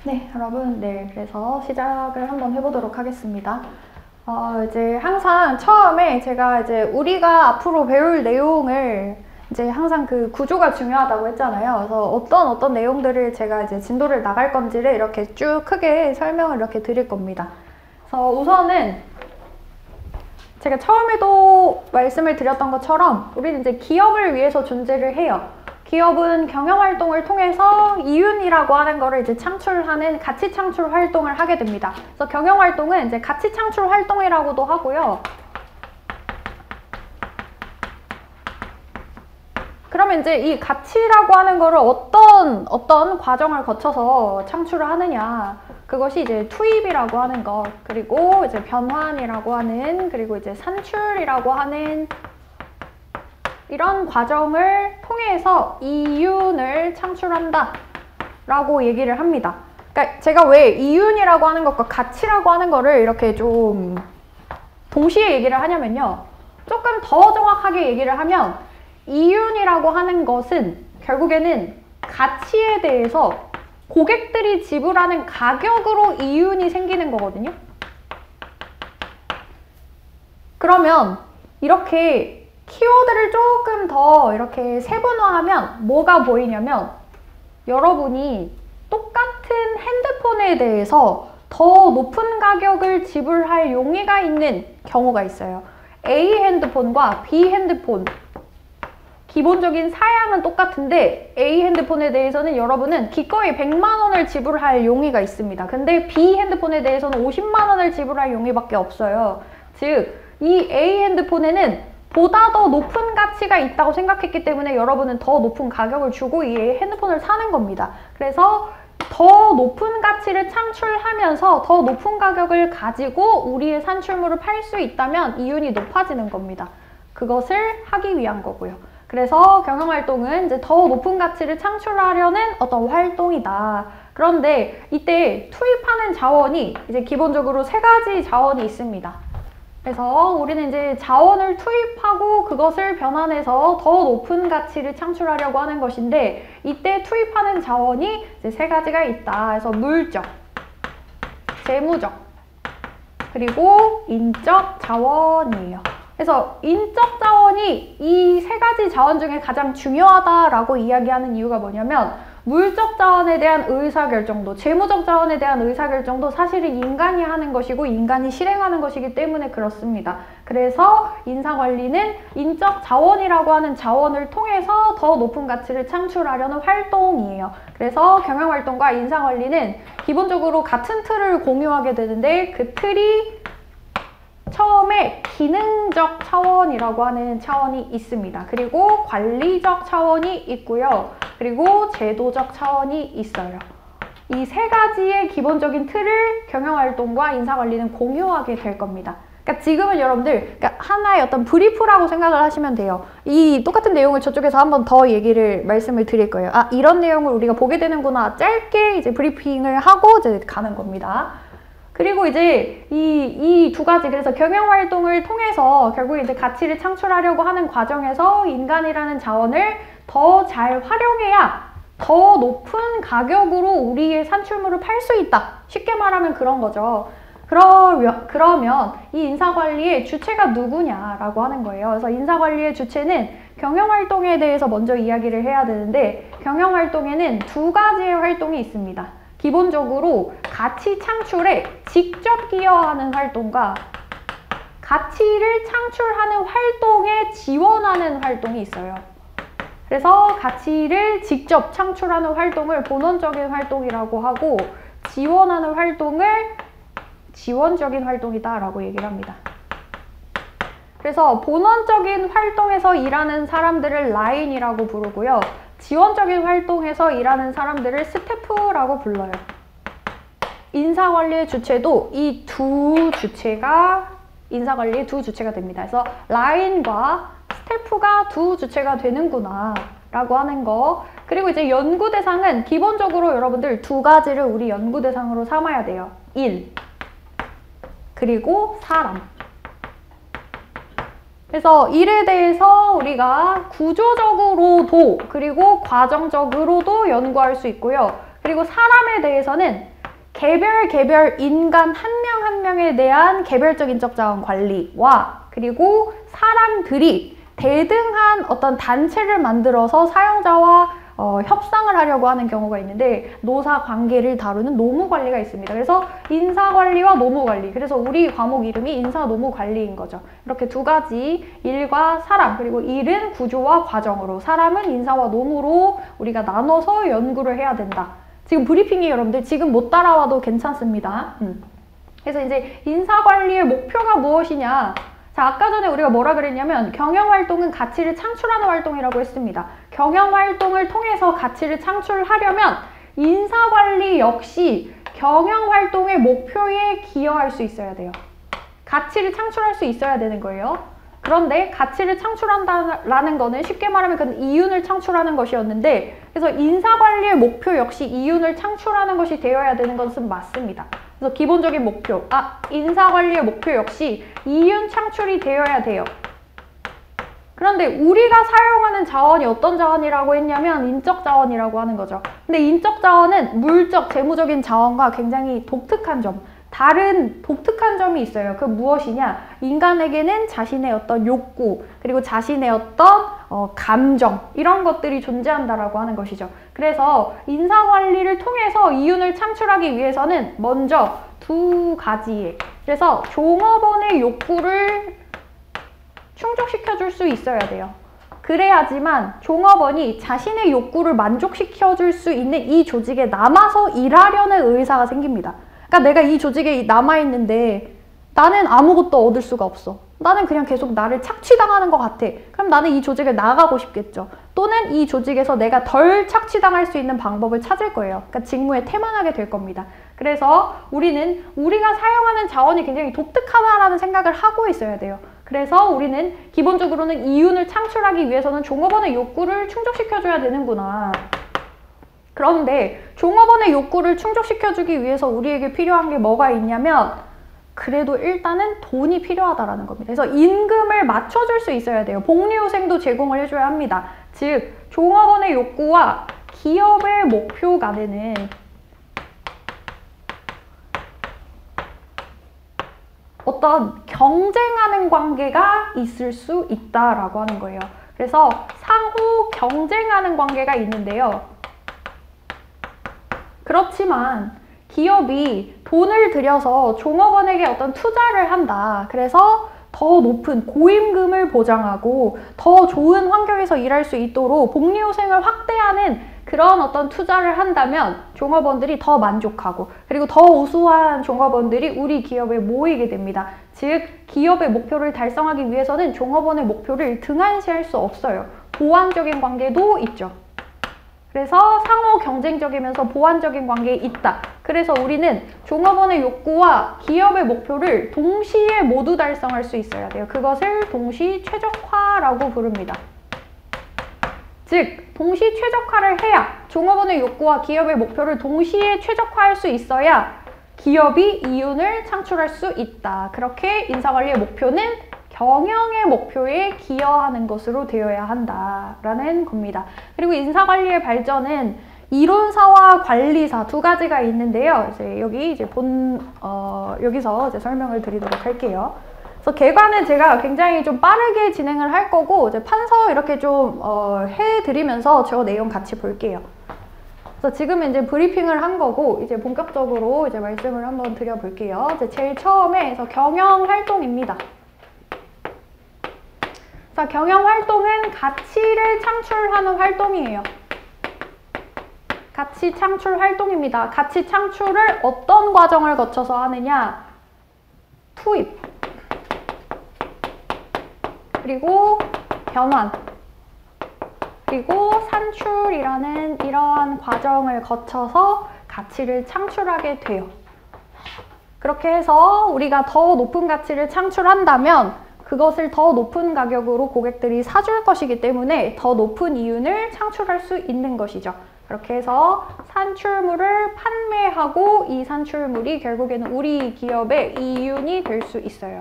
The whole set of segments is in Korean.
네, 여러분, 그래서 시작을 한번 해보도록 하겠습니다. 이제 항상 처음에 제가 이제 우리가 앞으로 배울 내용을 이제 항상 그 구조가 중요하다고 했잖아요. 그래서 어떤 내용들을 제가 이제 진도를 나갈 건지를 이렇게 쭉 크게 설명을 이렇게 드릴 겁니다. 그래서 우선은 제가 처음에도 말씀을 드렸던 것처럼 우리는 이제 기업을 위해서 존재를 해요. 기업은 경영활동을 통해서 이윤이라고 하는 거를 이제 창출하는 가치 창출 활동을 하게 됩니다. 그래서 경영활동은 이제 가치 창출 활동이라고도 하고요. 그러면 이제 이 가치라고 하는 거를 어떤 과정을 거쳐서 창출을 하느냐. 그것이 이제 투입이라고 하는 것, 그리고 이제 변환이라고 하는, 그리고 이제 산출이라고 하는 이런 과정을 통해서 이윤을 창출한다 라고 얘기를 합니다. 그러니까 제가 왜 이윤이라고 하는 것과 가치라고 하는 거를 이렇게 좀 동시에 얘기를 하냐면요. 조금 더 정확하게 얘기를 하면 이윤이라고 하는 것은 결국에는 가치에 대해서 고객들이 지불하는 가격으로 이윤이 생기는 거거든요. 그러면 이렇게 키워드를 조금 더 이렇게 세분화하면 뭐가 보이냐면 여러분이 똑같은 핸드폰에 대해서 더 높은 가격을 지불할 용의가 있는 경우가 있어요. A 핸드폰과 B 핸드폰 기본적인 사양은 똑같은데 A 핸드폰에 대해서는 여러분은 기꺼이 100만 원을 지불할 용의가 있습니다. 근데 B 핸드폰에 대해서는 50만 원을 지불할 용의밖에 없어요. 즉, 이 A 핸드폰에는 보다 더 높은 가치가 있다고 생각했기 때문에 여러분은 더 높은 가격을 주고 이 핸드폰을 사는 겁니다. 그래서 더 높은 가치를 창출하면서 더 높은 가격을 가지고 우리의 산출물을 팔 수 있다면 이윤이 높아지는 겁니다. 그것을 하기 위한 거고요. 그래서 경영활동은 이제 더 높은 가치를 창출하려는 어떤 활동이다. 그런데 이때 투입하는 자원이 이제 기본적으로 3가지 자원이 있습니다. 그래서 우리는 이제 자원을 투입하고 그것을 변환해서 더 높은 가치를 창출하려고 하는 것인데 이때 투입하는 자원이 이제 3가지가 있다. 그래서 물적, 재무적, 그리고 인적 자원이에요. 그래서 인적 자원이 이 3가지 자원 중에 가장 중요하다라고 이야기하는 이유가 뭐냐면 물적 자원에 대한 의사결정도, 재무적 자원에 대한 의사결정도 사실은 인간이 하는 것이고 인간이 실행하는 것이기 때문에 그렇습니다. 그래서 인사관리는 인적 자원이라고 하는 자원을 통해서 더 높은 가치를 창출하려는 활동이에요. 그래서 경영활동과 인사관리는 기본적으로 같은 틀을 공유하게 되는데 그 틀이 처음에 기능적 차원이라고 하는 차원이 있습니다. 그리고 관리적 차원이 있고요. 그리고 제도적 차원이 있어요. 이 3가지의 기본적인 틀을 경영활동과 인사관리는 공유하게 될 겁니다. 그러니까 지금은 여러분들 하나의 어떤 브리프라고 생각을 하시면 돼요. 이 똑같은 내용을 저쪽에서 한 번 더 말씀을 드릴 거예요. 아, 이런 내용을 우리가 보게 되는구나. 짧게 이제 브리핑을 하고 이제 가는 겁니다. 그리고 이제 이 2가지, 그래서 경영활동을 통해서 결국 이제 가치를 창출하려고 하는 과정에서 인간이라는 자원을 더 잘 활용해야 더 높은 가격으로 우리의 산출물을 팔 수 있다. 쉽게 말하면 그런 거죠. 그러면 이 인사관리의 주체가 누구냐라고 하는 거예요. 그래서 인사관리의 주체는 경영활동에 대해서 먼저 이야기를 해야 되는데 경영활동에는 2가지의 활동이 있습니다. 기본적으로 가치 창출에 직접 기여하는 활동과 가치를 창출하는 활동에 지원하는 활동이 있어요. 그래서 가치를 직접 창출하는 활동을 본원적인 활동이라고 하고 지원하는 활동을 지원적인 활동이다 라고 얘기를 합니다. 그래서 본원적인 활동에서 일하는 사람들을 라인이라고 부르고요. 지원적인 활동에서 일하는 사람들을 스태프라고 불러요. 인사관리의 주체도 이 2 주체가 인사관리의 2 주체가 됩니다. 그래서 라인과 스태프가 2 주체가 되는구나 라고 하는 거. 그리고 이제 연구 대상은 기본적으로 여러분들 2가지를 우리 연구 대상으로 삼아야 돼요. 일, 그리고 사람. 그래서 일에 대해서 우리가 구조적으로도 그리고 과정적으로도 연구할 수 있고요. 그리고 사람에 대해서는 개별 인간 한 명 한 명에 대한 개별적 인적 자원 관리와 그리고 사람들이 대등한 어떤 단체를 만들어서 사용자와 협상을 하려고 하는 경우가 있는데 노사 관계를 다루는 노무관리가 있습니다. 그래서 인사관리와 노무관리. 그래서 우리 과목 이름이 인사노무관리인 거죠. 이렇게 두 가지 일과 사람 그리고 일은 구조와 과정으로 사람은 인사와 노무로 우리가 나눠서 연구를 해야 된다. 지금 브리핑이 여러분들 지금 못 따라와도 괜찮습니다. 그래서 이제 인사관리의 목표가 무엇이냐. 자, 아까 전에 우리가 뭐라 그랬냐면 경영활동은 가치를 창출하는 활동이라고 했습니다. 경영활동을 통해서 가치를 창출하려면 인사관리 역시 경영활동의 목표에 기여할 수 있어야 돼요. 가치를 창출할 수 있어야 되는 거예요. 그런데 가치를 창출한다라는 거는 쉽게 말하면 그건 이윤을 창출하는 것이었는데 그래서 인사관리의 목표 역시 이윤을 창출하는 것이 되어야 되는 것은 맞습니다. 그래서 기본적인 목표, 인사관리의 목표 역시 이윤 창출이 되어야 돼요. 그런데 우리가 사용하는 자원이 어떤 자원이라고 했냐면 인적 자원이라고 하는 거죠. 근데 인적 자원은 물적, 재무적인 자원과 굉장히 독특한 점, 다른 독특한 점이 있어요. 그 무엇이냐? 인간에게는 자신의 어떤 욕구, 그리고 자신의 어떤 감정, 이런 것들이 존재한다라고 하는 것이죠. 그래서 인사관리를 통해서 이윤을 창출하기 위해서는 먼저 두 가지의, 그래서 종업원의 욕구를 충족시켜 줄 수 있어야 돼요. 그래야지만 종업원이 자신의 욕구를 만족시켜 줄 수 있는 이 조직에 남아서 일하려는 의사가 생깁니다. 그러니까 내가 이 조직에 남아있는데 나는 아무것도 얻을 수가 없어. 나는 그냥 계속 나를 착취당하는 것 같아. 그럼 나는 이 조직을 나가고 싶겠죠. 또는 이 조직에서 내가 덜 착취당할 수 있는 방법을 찾을 거예요. 그러니까 직무에 태만하게 될 겁니다. 그래서 우리는 우리가 사용하는 자원이 굉장히 독특하다라는 생각을 하고 있어야 돼요. 그래서 우리는 기본적으로는 이윤을 창출하기 위해서는 종업원의 욕구를 충족시켜줘야 되는구나. 그런데 종업원의 욕구를 충족시켜주기 위해서 우리에게 필요한 게 뭐가 있냐면 그래도 일단은 돈이 필요하다라는 겁니다. 그래서 임금을 맞춰줄 수 있어야 돼요. 복리후생도 제공을 해줘야 합니다. 즉 종업원의 욕구와 기업의 목표 간에는 어떤 경쟁하는 관계가 있을 수 있다라고 하는 거예요. 그래서 상호 경쟁하는 관계가 있는데요. 그렇지만 기업이 돈을 들여서 종업원에게 어떤 투자를 한다. 그래서 더 높은 고임금을 보장하고 더 좋은 환경에서 일할 수 있도록 복리후생을 확대하는 그런 어떤 투자를 한다면 종업원들이 더 만족하고 그리고 더 우수한 종업원들이 우리 기업에 모이게 됩니다. 즉 기업의 목표를 달성하기 위해서는 종업원의 목표를 등한시할 수 없어요. 보완적인 관계도 있죠. 그래서 상호 경쟁적이면서 보완적인 관계에 있다. 그래서 우리는 종업원의 욕구와 기업의 목표를 동시에 모두 달성할 수 있어야 돼요. 그것을 동시 최적화라고 부릅니다. 즉 동시 최적화를 해야 종업원의 욕구와 기업의 목표를 동시에 최적화할 수 있어야 기업이 이윤을 창출할 수 있다. 그렇게 인사관리의 목표는 경영의 목표에 기여하는 것으로 되어야 한다라는 겁니다. 그리고 인사관리의 발전은 이론사와 관리사 두 가지가 있는데요. 이제 여기 이제 여기서 이제 설명을 드리도록 할게요. 그래서 개관은 제가 굉장히 좀 빠르게 진행을 할 거고 이제 판서 이렇게 좀 해드리면서 저 내용 같이 볼게요. 그래서 지금 이제 브리핑을 한 거고 이제 본격적으로 이제 말씀을 한번 드려볼게요. 이제 제일 처음에 그래서 경영 활동입니다. 자, 경영 활동은 가치를 창출하는 활동이에요. 가치 창출 활동입니다. 가치 창출을 어떤 과정을 거쳐서 하느냐? 투입, 그리고 변환, 그리고 산출이라는 이러한 과정을 거쳐서 가치를 창출하게 돼요. 그렇게 해서 우리가 더 높은 가치를 창출한다면 그것을 더 높은 가격으로 고객들이 사줄 것이기 때문에 더 높은 이윤을 창출할 수 있는 것이죠. 그렇게 해서 산출물을 판매하고 이 산출물이 결국에는 우리 기업의 이윤이 될 수 있어요.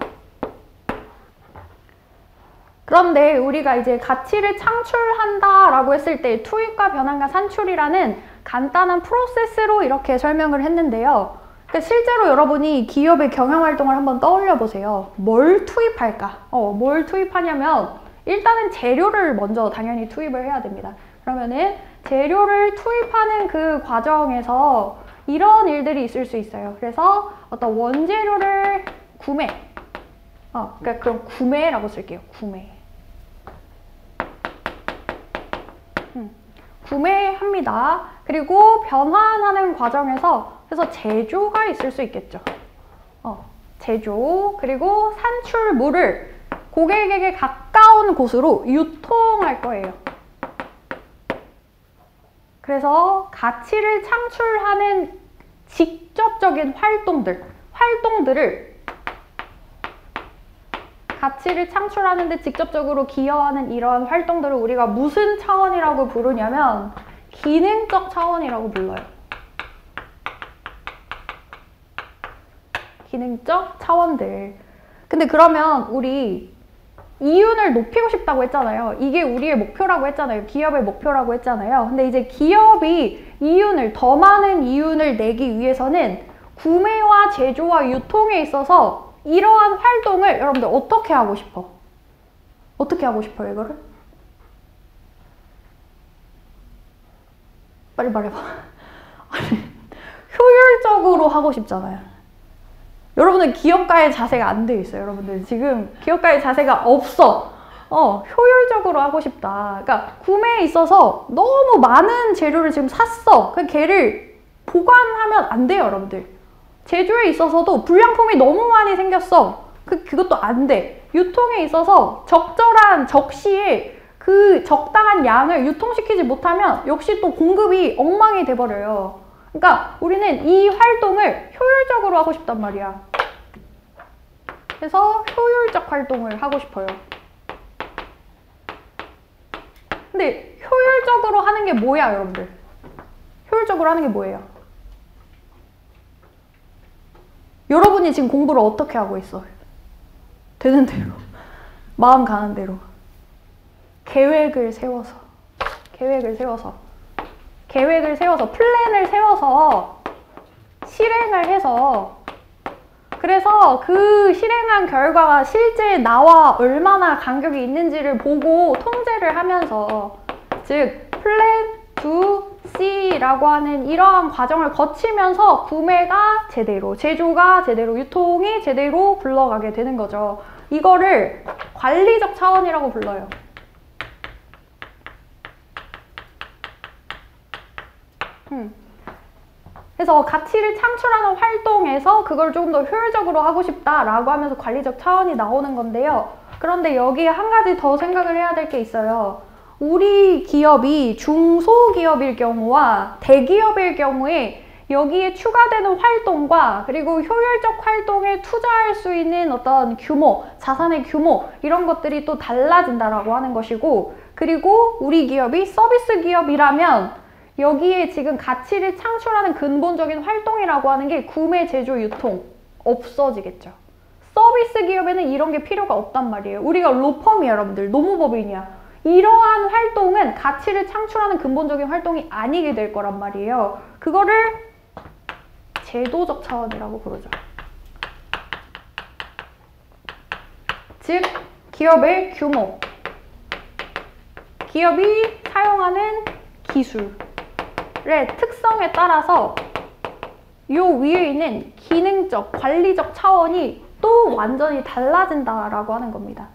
그런데 우리가 이제 가치를 창출한다라고 했을 때 투입과 변환과 산출이라는 간단한 프로세스로 이렇게 설명을 했는데요. 그러니까 실제로 여러분이 기업의 경영활동을 한번 떠올려 보세요. 뭘 투입할까? 뭘 투입하냐면 일단은 재료를 먼저 당연히 투입을 해야 됩니다. 그러면은 재료를 투입하는 그 과정에서 이런 일들이 있을 수 있어요. 그래서 어떤 원재료를 구매. 그러니까 그럼 구매라고 쓸게요. 구매합니다. 그리고 변환하는 과정에서 그래서 제조가 있을 수 있겠죠. 제조 그리고 산출물을 고객에게 가까운 곳으로 유통할 거예요. 그래서 가치를 창출하는 직접적인 활동들을 가치를 창출하는 데 직접적으로 기여하는 이러한 활동들을 우리가 무슨 차원이라고 부르냐면 기능적 차원이라고 불러요. 기능적 차원들. 근데 그러면 우리 이윤을 높이고 싶다고 했잖아요. 이게 우리의 목표라고 했잖아요. 기업의 목표라고 했잖아요. 근데 이제 기업이 더 많은 이윤을 내기 위해서는 구매와 제조와 유통에 있어서 이러한 활동을 여러분들 어떻게 하고 싶어? 어떻게 하고 싶어요, 이거를? 빨리 말해봐. 효율적으로 하고 싶잖아요. 여러분은 기업가의 자세가 안 돼 있어요. 여러분들 지금 기업가의 자세가 없어. 효율적으로 하고 싶다. 그러니까 구매에 있어서 너무 많은 재료를 지금 샀어. 그 걔를 보관하면 안 돼요, 여러분들. 제조에 있어서도 불량품이 너무 많이 생겼어. 그것도 안 돼. 유통에 있어서 적절한 적시에 그 적당한 양을 유통시키지 못하면 역시 또 공급이 엉망이 돼버려요. 그러니까 우리는 이 활동을 효율적으로 하고 싶단 말이야. 그래서 효율적 활동을 하고 싶어요. 근데 효율적으로 하는 게 뭐야, 여러분들? 효율적으로 하는 게 뭐예요? 여러분이 지금 공부를 어떻게 하고 있어? 되는 대로. 마음 가는 대로. 계획을 세워서, 플랜을 세워서 실행을 해서 그래서 그 실행한 결과가 실제 나와 얼마나 간격이 있는지를 보고 통제를 하면서 즉 플랜 to C라고 하는 이러한 과정을 거치면서 구매가 제대로, 제조가 제대로, 유통이 제대로 굴러가게 되는 거죠. 이거를 관리적 차원이라고 불러요. 그래서 가치를 창출하는 활동에서 그걸 조금 더 효율적으로 하고 싶다라고 하면서 관리적 차원이 나오는 건데요. 그런데 여기에 한 가지 더 생각을 해야 될 게 있어요. 우리 기업이 중소기업일 경우와 대기업일 경우에 여기에 추가되는 활동과 그리고 효율적 활동에 투자할 수 있는 어떤 규모, 자산의 규모 이런 것들이 또 달라진다라고 하는 것이고 그리고 우리 기업이 서비스 기업이라면 여기에 지금 가치를 창출하는 근본적인 활동이라고 하는 게 구매, 제조, 유통 없어지겠죠. 서비스 기업에는 이런 게 필요가 없단 말이에요. 우리가 로펌이야, 여러분들. 노무법인이야. 이러한 활동은 가치를 창출하는 근본적인 활동이 아니게 될 거란 말이에요. 그거를 제도적 차원이라고 부르죠. 즉, 기업의 규모, 기업이 사용하는 기술의 특성에 따라서 요 위에 있는 기능적, 관리적 차원이 또 완전히 달라진다라고 하는 겁니다.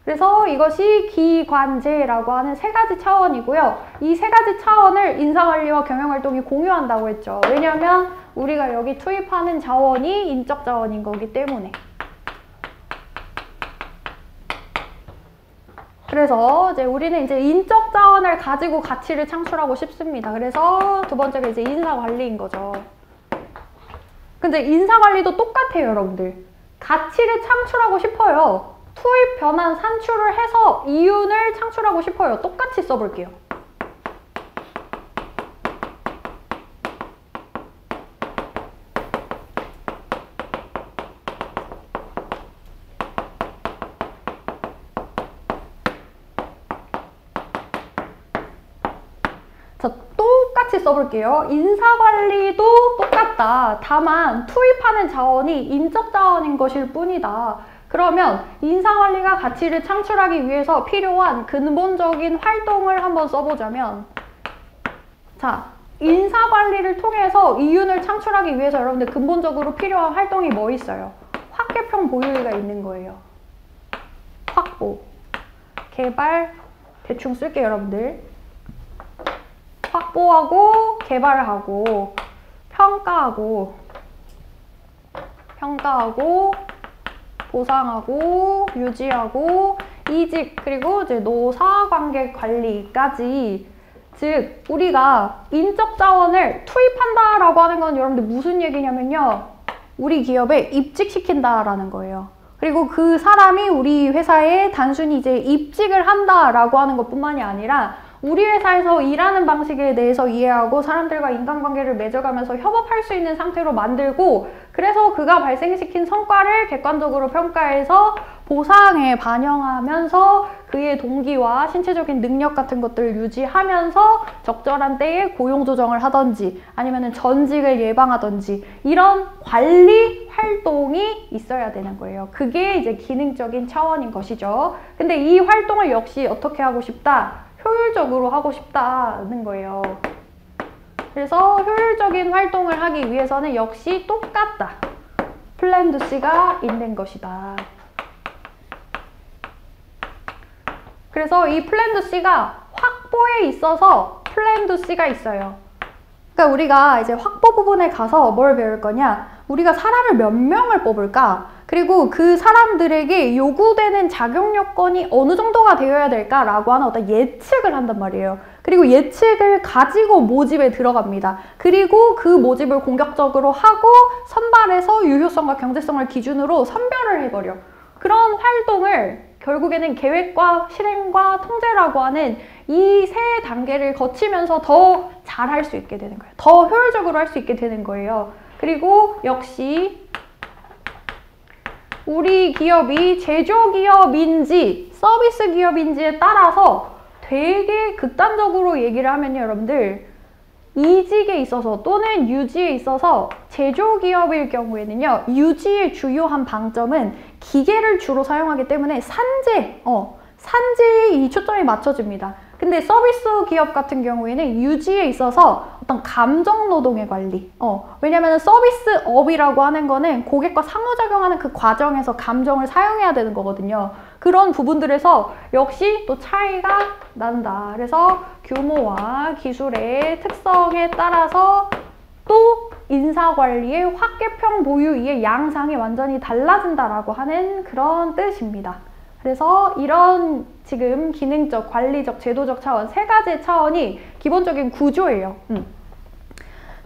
그래서 이것이 기관제라고 하는 세 가지 차원이고요. 이 세 가지 차원을 인사관리와 경영활동이 공유한다고 했죠. 왜냐하면 우리가 여기 투입하는 자원이 인적 자원인 거기 때문에. 그래서 이제 우리는 이제 인적 자원을 가지고 가치를 창출하고 싶습니다. 그래서 두 번째가 이제 인사관리인 거죠. 근데 인사관리도 똑같아요, 여러분들. 가치를 창출하고 싶어요. 투입, 변환, 산출을 해서 이윤을 창출하고 싶어요. 똑같이 써볼게요. 자, 써볼게요. 인사관리도 똑같다. 다만 투입하는 자원이 인적 자원인 것일 뿐이다. 그러면 인사관리가 가치를 창출하기 위해서 필요한 근본적인 활동을 한번 써보자면, 자, 인사관리를 통해서 이윤을 창출하기 위해서 여러분들 근본적으로 필요한 활동이 뭐 있어요? 확개평 보유의가 있는 거예요. 확보, 개발, 대충 쓸게요 여러분들. 확보하고 개발하고 평가하고 보상하고 유지하고 이직, 그리고 이제 노사관계 관리까지. 즉 우리가 인적 자원을 투입한다라고 하는 건 여러분들 무슨 얘기냐면요, 우리 기업에 입직시킨다라는 거예요. 그리고 그 사람이 우리 회사에 단순히 이제 입직을 한다라고 하는 것뿐만이 아니라 우리 회사에서 일하는 방식에 대해서 이해하고 사람들과 인간관계를 맺어가면서 협업할 수 있는 상태로 만들고, 그래서 그가 발생시킨 성과를 객관적으로 평가해서 보상에 반영하면서 그의 동기와 신체적인 능력 같은 것들을 유지하면서 적절한 때에 고용 조정을 하든지 아니면 전직을 예방하든지 이런 관리 활동이 있어야 되는 거예요. 그게 이제 기능적인 차원인 것이죠. 근데 이 활동을 역시 어떻게 하고 싶다? 효율적으로 하고 싶다는 거예요. 그래서 효율적인 활동을 하기 위해서는 역시 똑같다. 플랜 두 C가 있는 것이다. 그래서 이 플랜 두 C가 확보에 있어서 플랜 두 C가 있어요. 그러니까 우리가 이제 확보 부분에 가서 뭘 배울 거냐? 우리가 사람을 몇 명을 뽑을까? 그리고 그 사람들에게 요구되는 자격 요건이 어느 정도가 되어야 될까라고 하는 어떤 예측을 한단 말이에요. 그리고 예측을 가지고 모집에 들어갑니다. 그리고 그 모집을 공격적으로 하고 선발해서 유효성과 경제성을 기준으로 선별을 해버려. 그런 활동을 결국에는 계획과 실행과 통제라고 하는 이 세 단계를 거치면서 더 잘할 수 있게 되는 거예요. 더 효율적으로 할 수 있게 되는 거예요. 그리고 역시 우리 기업이 제조기업인지 서비스 기업인지에 따라서 되게 극단적으로 얘기를 하면요, 여러분들, 이직에 있어서 또는 유지에 있어서 제조기업일 경우에는요, 유지의 주요한 방점은 기계를 주로 사용하기 때문에 산재에 이 초점이 맞춰집니다. 근데 서비스 기업 같은 경우에는 유지에 있어서 어떤 감정 노동의 관리. 왜냐면 서비스업이라고 하는 거는 고객과 상호작용하는 그 과정에서 감정을 사용해야 되는 거거든요. 그런 부분들에서 역시 또 차이가 난다. 그래서 규모와 기술의 특성에 따라서 또 인사관리의 확개평 보유의 양상이 완전히 달라진다라고 하는 그런 뜻입니다. 그래서 이런 지금 기능적, 관리적, 제도적 차원 세 가지의 차원이 기본적인 구조예요.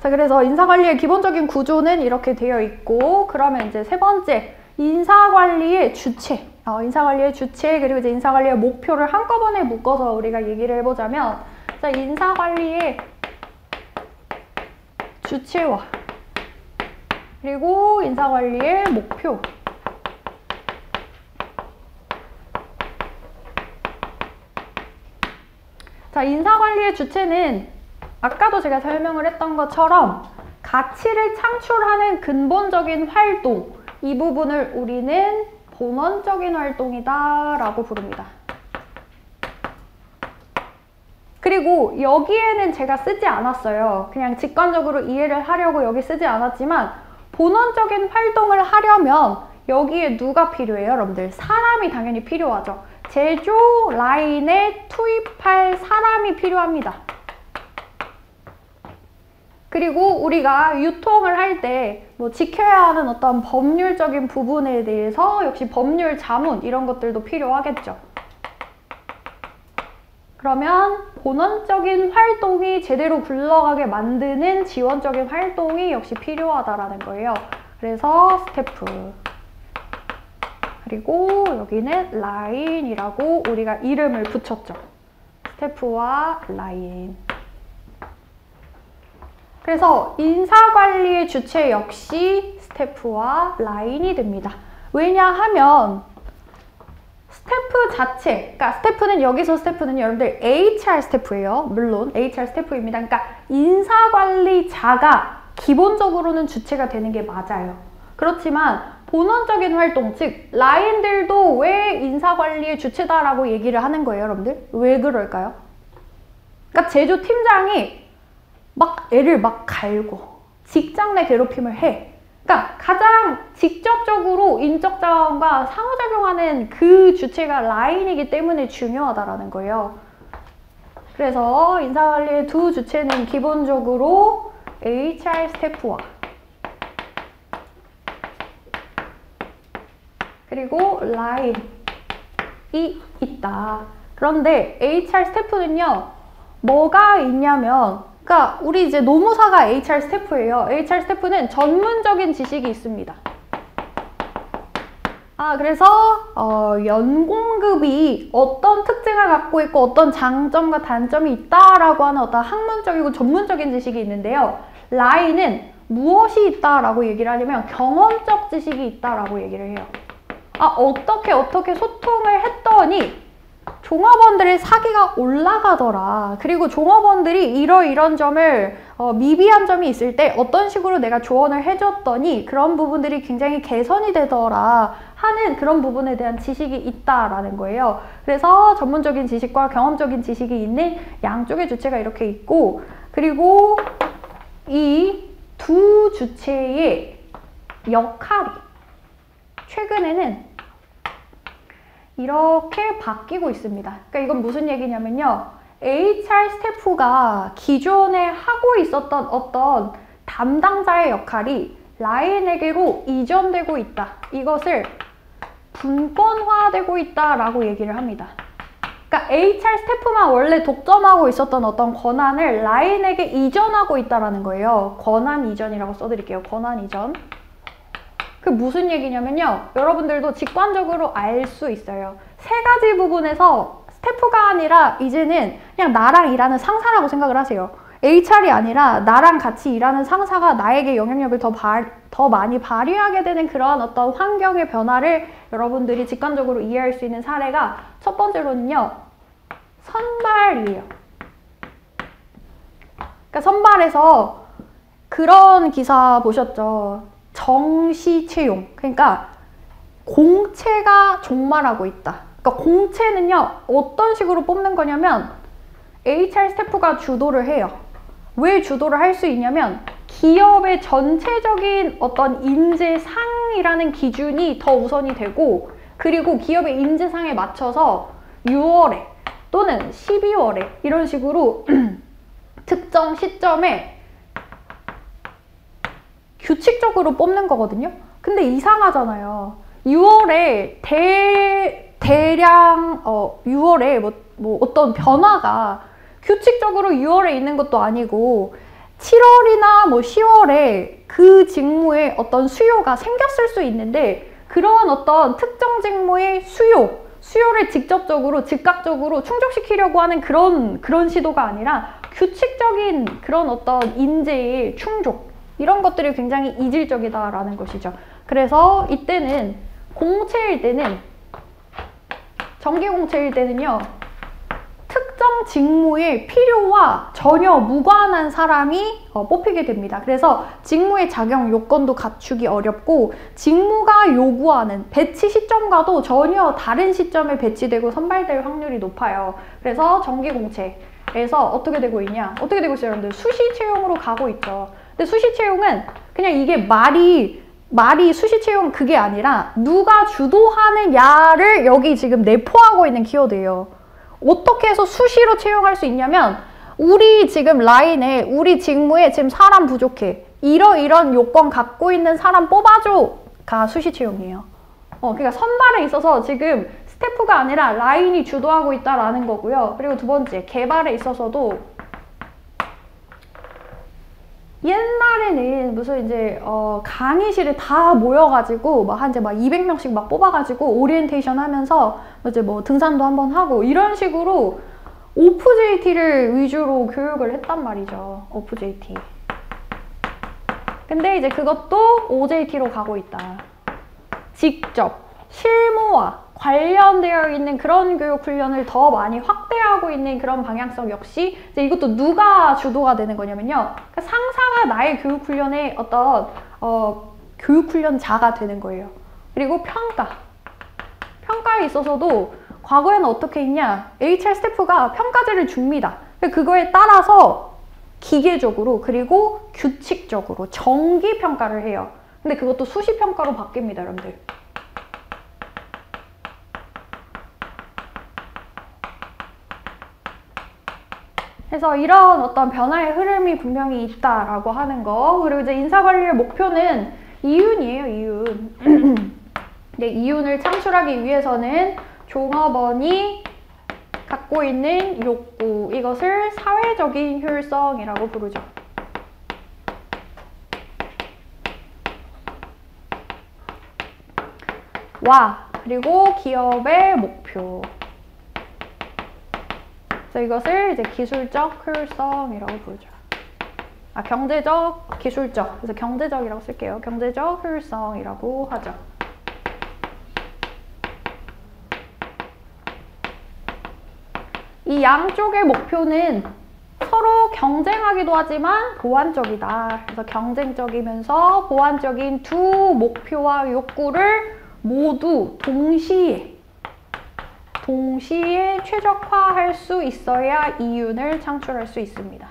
자, 그래서 인사관리의 기본적인 구조는 이렇게 되어 있고, 그러면 이제 세 번째, 인사관리의 주체. 인사관리의 주체, 그리고 이제 인사관리의 목표를 한꺼번에 묶어서 우리가 얘기를 해보자면, 자, 인사관리의 주체와 그리고 인사관리의 목표. 자, 인사관리의 주체는 아까도 제가 설명을 했던 것처럼 가치를 창출하는 근본적인 활동, 이 부분을 우리는 본원적인 활동이다 라고 부릅니다. 그리고 여기에는 제가 쓰지 않았어요. 그냥 직관적으로 이해를 하려고 여기 쓰지 않았지만, 본원적인 활동을 하려면 여기에 누가 필요해요, 여러분들? 사람이 당연히 필요하죠. 제조 라인에 투입할 사람이 필요합니다. 그리고 우리가 유통을 할 때 뭐 지켜야 하는 어떤 법률적인 부분에 대해서 역시 법률 자문 이런 것들도 필요하겠죠. 그러면 본원적인 활동이 제대로 굴러가게 만드는 지원적인 활동이 역시 필요하다라는 거예요. 그래서 스태프. 그리고 여기는 라인이라고 우리가 이름을 붙였죠. 스태프와 라인. 그래서 인사관리의 주체 역시 스태프와 라인이 됩니다. 왜냐하면 스태프 자체, 그러니까 스태프는 여기서 스태프는 여러분들 HR 스태프예요. 물론 HR 스태프입니다. 그러니까 인사관리자가 기본적으로는 주체가 되는 게 맞아요. 그렇지만 본원적인 활동, 즉 라인들도 왜 인사관리의 주체다라고 얘기를 하는 거예요, 여러분들? 왜 그럴까요? 그러니까 제조 팀장이 막 애를 막 갈고 직장 내 괴롭힘을 해. 그러니까 가장 직접적으로 인적 자원과 상호작용하는 그 주체가 라인이기 때문에 중요하다라는 거예요. 그래서 인사관리의 두 주체는 기본적으로 HR 스태프와 그리고 라인이 있다. 그런데 HR 스태프는요, 뭐가 있냐면, 그러니까 우리 이제 노무사가 HR 스태프예요. HR 스태프는 전문적인 지식이 있습니다. 그래서 연공급이 어떤 특징을 갖고 있고 어떤 장점과 단점이 있다라고 하는 어떤 학문적이고 전문적인 지식이 있는데요. 라인은 무엇이 있다라고 얘기를 하냐면 경험적 지식이 있다라고 얘기를 해요. 어떻게 소통을 했더니 종업원들의 사기가 올라가더라. 그리고 종업원들이 이런 점을 미비한 점이 있을 때 어떤 식으로 내가 조언을 해줬더니 그런 부분들이 굉장히 개선이 되더라 하는 그런 부분에 대한 지식이 있다라는 거예요. 그래서 전문적인 지식과 경험적인 지식이 있는 양쪽의 주체가 이렇게 있고, 그리고 이 두 주체의 역할이 최근에는 이렇게 바뀌고 있습니다. 그러니까 이건 무슨 얘기냐면요. HR 스태프가 기존에 하고 있었던 어떤 담당자의 역할이 라인에게로 이전되고 있다. 이것을 분권화되고 있다라고 얘기를 합니다. 그러니까 HR 스태프만 원래 독점하고 있었던 어떤 권한을 라인에게 이전하고 있다라는 거예요. 권한 이전이라고 써드릴게요. 권한 이전. 그 무슨 얘기냐면요. 여러분들도 직관적으로 알 수 있어요. 세 가지 부분에서 스태프가 아니라 이제는 그냥 나랑 일하는 상사라고 생각을 하세요. HR이 아니라 나랑 같이 일하는 상사가 나에게 영향력을 더 많이 발휘하게 되는 그러한 어떤 환경의 변화를 여러분들이 직관적으로 이해할 수 있는 사례가 첫 번째로는요. 선발이에요. 그러니까 선발에서 그런 기사 보셨죠? 정시 채용. 그러니까 공채가 종말하고 있다. 그러니까 공채는요. 어떤 식으로 뽑는 거냐면 HR 스태프가 주도를 해요. 왜 주도를 할 수 있냐면 기업의 전체적인 어떤 인재상이라는 기준이 더 우선이 되고, 그리고 기업의 인재상에 맞춰서 6월에 또는 12월에 이런 식으로 특정 시점에 규칙적으로 뽑는 거거든요. 근데 이상하잖아요. 6월에 대량 6월에 뭐 어떤 변화가 규칙적으로 6월에 있는 것도 아니고 7월이나 뭐 10월에 그 직무에 어떤 수요가 생겼을 수 있는데, 그러한 어떤 특정 직무의 수요를 직접적으로 즉각적으로 충족시키려고 하는 그런 시도가 아니라 규칙적인 그런 어떤 인재의 충족, 이런 것들이 굉장히 이질적이다라는 것이죠. 그래서 이때는 공채일 때는, 정기공채일 때는요. 특정 직무의 필요와 전혀 무관한 사람이 뽑히게 됩니다. 그래서 직무의 자격 요건도 갖추기 어렵고 직무가 요구하는 배치 시점과도 전혀 다른 시점에 배치되고 선발될 확률이 높아요. 그래서 정기공채에서 어떻게 되고 있냐? 어떻게 되고 있어요, 여러분들? 수시 채용으로 가고 있죠. 근데 수시 채용은 그냥 이게 말이 수시 채용 그게 아니라 누가 주도하느냐를 여기 지금 내포하고 있는 키워드예요. 어떻게 해서 수시로 채용할 수 있냐면 우리 지금 라인에 우리 직무에 지금 사람 부족해. 이런 요건 갖고 있는 사람 뽑아줘가 수시 채용이에요. 그러니까 선발에 있어서 지금 스태프가 아니라 라인이 주도하고 있다라는 거고요. 그리고 두 번째, 개발에 있어서도 옛날에는 무슨 이제 강의실에 다 모여가지고 막 200명씩 막 뽑아가지고 오리엔테이션 하면서 이제 뭐 등산도 한번 하고 이런 식으로 오프JT를 위주로 교육을 했단 말이죠. 오프JT. 근데 이제 그것도 OJT로 가고 있다. 직접 실무와 관련되어 있는 그런 교육 훈련을 더 많이 취하고 있는 그런 방향성 역시 이제 이것도 누가 주도가 되는 거냐면요. 그러니까 상사가 나의 교육훈련의 어떤 교육훈련자가 되는 거예요. 그리고 평가에 있어서도 과거에는 어떻게 했냐? HR 스태프가 평가제를 줍니다. 그거에 따라서 기계적으로 그리고 규칙적으로 정기 평가를 해요. 근데 그것도 수시 평가로 바뀝니다, 여러분들. 그래서 이런 어떤 변화의 흐름이 분명히 있다라고 하는 거. 그리고 이제 인사관리의 목표는 이윤이에요, 이윤. 네, 이윤을 창출하기 위해서는 종업원이 갖고 있는 욕구, 이것을 사회적인 효율성이라고 부르죠. 그리고 기업의 목표. 그래서 이것을 이제 기술적 효율성이라고 부르죠. 경제적, 기술적. 그래서 경제적이라고 쓸게요. 경제적 효율성이라고 하죠. 이 양쪽의 목표는 서로 경쟁하기도 하지만 보완적이다. 그래서 경쟁적이면서 보완적인 두 목표와 욕구를 모두 동시에 최적화할 수 있어야 이윤을 창출할 수 있습니다.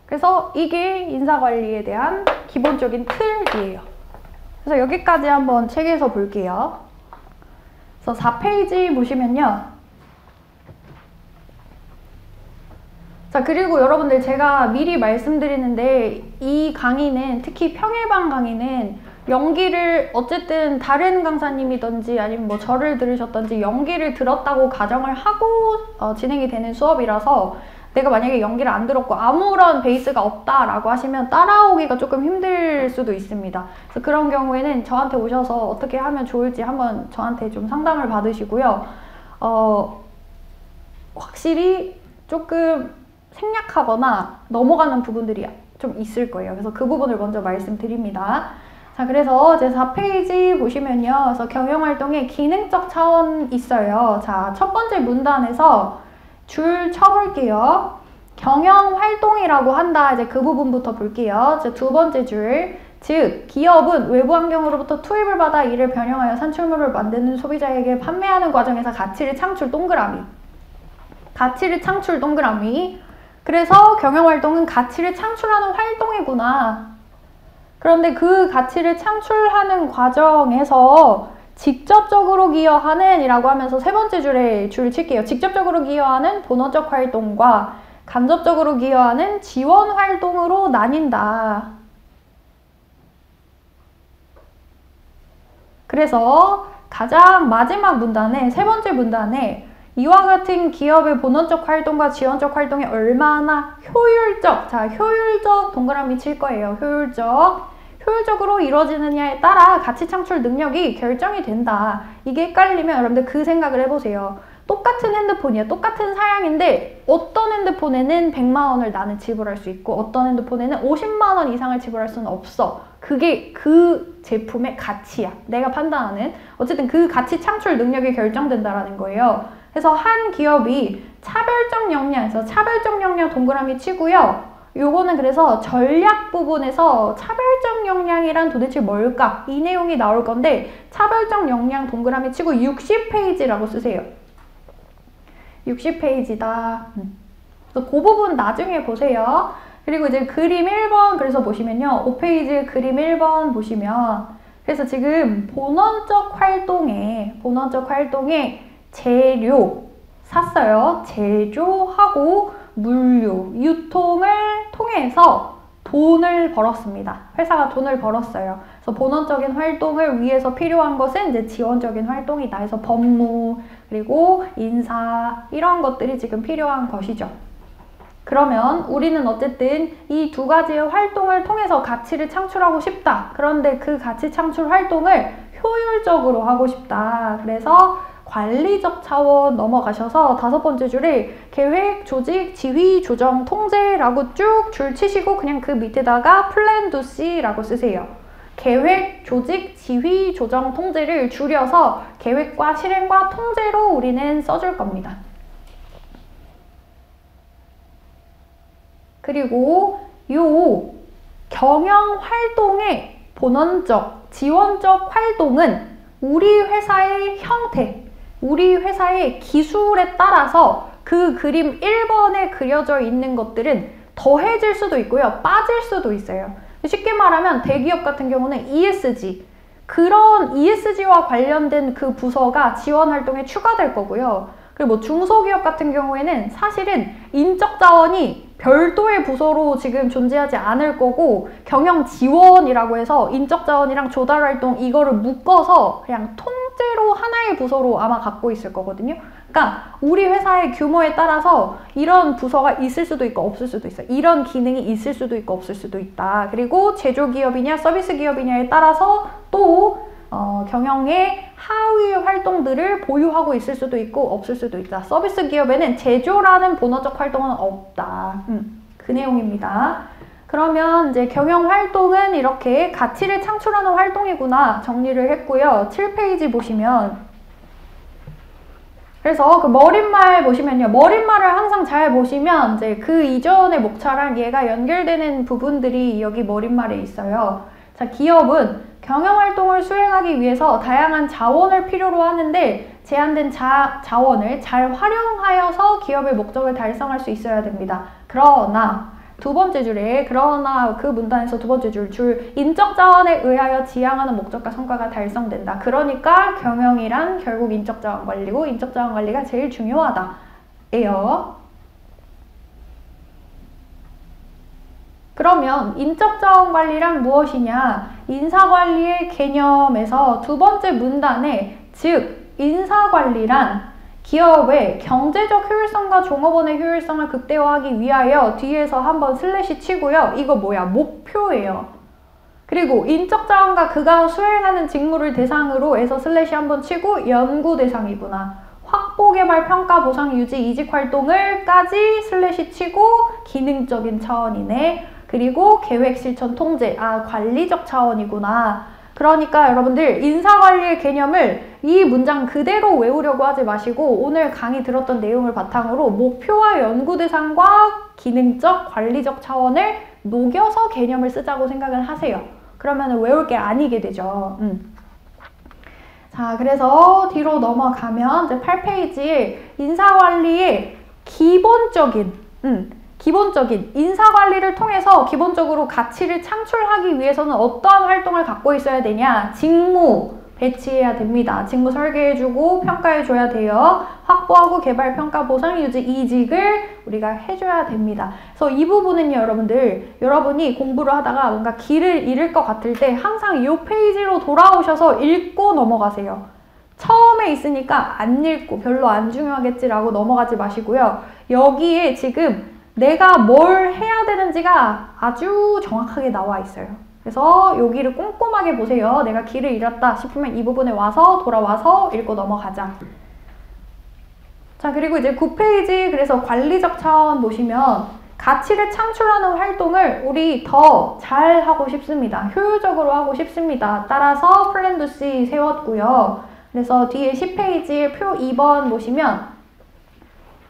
그래서 이게 인사관리에 대한 기본적인 틀이에요. 그래서 여기까지 한번 책에서 볼게요. 그래서 4페이지 보시면요. 자, 그리고 여러분들 제가 미리 말씀드리는데 이 강의는 특히 평일반 강의는 연기를 어쨌든 다른 강사님이든지 아니면 뭐 저를 들으셨든지 연기를 들었다고 가정을 하고 진행이 되는 수업이라서 내가 만약에 연기를 안 들었고 아무런 베이스가 없다라고 하시면 따라오기가 조금 힘들 수도 있습니다. 그래서 그런 경우에는 저한테 오셔서 어떻게 하면 좋을지 한번 저한테 좀 상담을 받으시고요. 확실히 조금 생략하거나 넘어가는 부분들이 좀 있을 거예요. 그래서 그 부분을 먼저 말씀드립니다. 자, 그래서 이제 4페이지 보시면요. 그래서 경영활동의 기능적 차원 있어요. 자, 첫 번째 문단에서 줄 쳐볼게요. 경영활동이라고 한다. 이제 그 부분부터 볼게요. 이제 두 번째 줄. 즉, 기업은 외부 환경으로부터 투입을 받아 이를 변형하여 산출물을 만드는 소비자에게 판매하는 과정에서 가치를 창출 동그라미. 가치를 창출 동그라미. 그래서 경영활동은 가치를 창출하는 활동이구나. 그런데 그 가치를 창출하는 과정에서 직접적으로 기여하는 이라고 하면서 세 번째 줄에 줄을 칠게요. 직접적으로 기여하는 본원적 활동과 간접적으로 기여하는 지원 활동으로 나뉜다. 그래서 가장 마지막 문단에 세 번째 문단에 이와 같은 기업의 본원적 활동과 지원적 활동이 얼마나 효율적, 자, 효율적 동그라미 칠 거예요. 효율적으로 이루어지느냐에 따라 가치 창출 능력이 결정이 된다. 이게 헷갈리면 여러분들 그 생각을 해보세요. 똑같은 핸드폰이야. 똑같은 사양인데 어떤 핸드폰에는 100만 원을 나는 지불할 수 있고 어떤 핸드폰에는 50만 원 이상을 지불할 수는 없어. 그게 그 제품의 가치야. 내가 판단하는. 어쨌든 그 가치 창출 능력이 결정된다라는 거예요. 그래서 한 기업이 차별적 역량에서 차별적 역량 동그라미 치고요. 요거는 그래서 전략 부분에서 차별적 역량이란 도대체 뭘까? 이 내용이 나올 건데 차별적 역량 동그라미 치고 60페이지라고 쓰세요. 60페이지다. 그래서 그 부분 나중에 보세요. 그리고 이제 그림 1번 그래서 보시면요. 5페이지 그림 1번 보시면 그래서 지금 본원적 활동에 재료 샀어요. 제조하고 물류, 유통을 통해서 돈을 벌었습니다. 회사가 돈을 벌었어요. 그래서 본원적인 활동을 위해서 필요한 것은 이제 지원적인 활동이다. 그래서 법무, 그리고 인사 이런 것들이 지금 필요한 것이죠. 그러면 우리는 어쨌든 이 두 가지의 활동을 통해서 가치를 창출하고 싶다. 그런데 그 가치 창출 활동을 효율적으로 하고 싶다. 그래서 관리적 차원 넘어가셔서 다섯 번째 줄에 계획, 조직, 지휘, 조정, 통제라고 쭉 줄 치시고 그냥 그 밑에다가 플랜 두 C라고 쓰세요. 계획, 조직, 지휘, 조정, 통제를 줄여서 계획과 실행과 통제로 우리는 써줄 겁니다. 그리고 요 경영 활동의 본원적, 지원적 활동은 우리 회사의 형태, 우리 회사의 기술에 따라서 그 그림 1번에 그려져 있는 것들은 더해질 수도 있고요. 빠질 수도 있어요. 쉽게 말하면 대기업 같은 경우는 ESG, 그런 ESG와 관련된 그 부서가 지원 활동에 추가될 거고요. 그리고 뭐 중소기업 같은 경우에는 사실은 인적 자원이 별도의 부서로 지금 존재하지 않을 거고 경영 지원이라고 해서 인적 자원이랑 조달 활동 이거를 묶어서 그냥 통째로 하나의 부서로 아마 갖고 있을 거거든요. 그러니까 우리 회사의 규모에 따라서 이런 부서가 있을 수도 있고 없을 수도 있어요. 이런 기능이 있을 수도 있고 없을 수도 있다. 그리고 제조기업이냐 서비스 기업이냐에 따라서 또 경영의 하위 활동들을 보유하고 있을 수도 있고 없을 수도 있다. 서비스 기업에는 제조라는 본어적 활동은 없다. 그 내용입니다. 그러면 이제 경영 활동은 이렇게 가치를 창출하는 활동이구나 정리를 했고요. 7페이지 보시면 그래서 그 머릿말 보시면요. 머릿말을 항상 잘 보시면 이제 그 이전의 목차랑 얘가 연결되는 부분들이 여기 머릿말에 있어요. 자, 기업은 경영활동을 수행하기 위해서 다양한 자원을 필요로 하는데 제한된 자원을 잘 활용하여서 기업의 목적을 달성할 수 있어야 됩니다. 그러나 두 번째 줄에 그러나 그 문단에서 두 번째 줄 인적 자원에 의하여 지향하는 목적과 성과가 달성된다. 그러니까 경영이란 결국 인적 자원 관리고 인적 자원 관리가 제일 중요하다. 예요. 그러면 인적 자원 관리란 무엇이냐? 인사 관리의 개념에서 두 번째 문단에 즉 인사 관리란 기업의 경제적 효율성과 종업원의 효율성을 극대화하기 위하여 뒤에서 한번 슬래시 치고요. 이거 뭐야? 목표예요. 그리고 인적 자원과 그가 수행하는 직무를 대상으로 해서 슬래시 한번 치고 연구 대상이구나. 확보, 개발, 평가, 보상, 유지, 이직 활동을까지 슬래시 치고 기능적인 차원이네. 그리고 계획, 실천, 통제. 관리적 차원이구나. 그러니까 여러분들 인사관리의 개념을 이 문장 그대로 외우려고 하지 마시고 오늘 강의 들었던 내용을 바탕으로 목표와 연구 대상과 기능적, 관리적 차원을 녹여서 개념을 쓰자고 생각을 하세요. 그러면 외울 게 아니게 되죠. 자, 그래서 뒤로 넘어가면 이제 8페이지에 인사관리의 기본적인 인사관리를 통해서 기본적으로 가치를 창출하기 위해서는 어떠한 활동을 갖고 있어야 되냐? 직무 배치해야 됩니다. 직무 설계해주고 평가해줘야 돼요. 확보하고 개발, 평가, 보상, 유지, 이직을 우리가 해줘야 됩니다. 그래서 이 부분은요, 여러분이 공부를 하다가 뭔가 길을 잃을 것 같을 때 항상 이 페이지로 돌아오셔서 읽고 넘어가세요. 처음에 있으니까 안 읽고 별로 안 중요하겠지라고 넘어가지 마시고요. 여기에 지금 내가 뭘 해야 되는지가 아주 정확하게 나와 있어요. 그래서 여기를 꼼꼼하게 보세요. 내가 길을 잃었다 싶으면 이 부분에 와서 돌아와서 읽고 넘어가자. 자, 그리고 이제 9페이지 그래서 관리적 차원 보시면 가치를 창출하는 활동을 우리 더 잘하고 싶습니다. 효율적으로 하고 싶습니다. 따라서 플랜 C 세웠고요. 그래서 뒤에 10페이지에 표 2번 보시면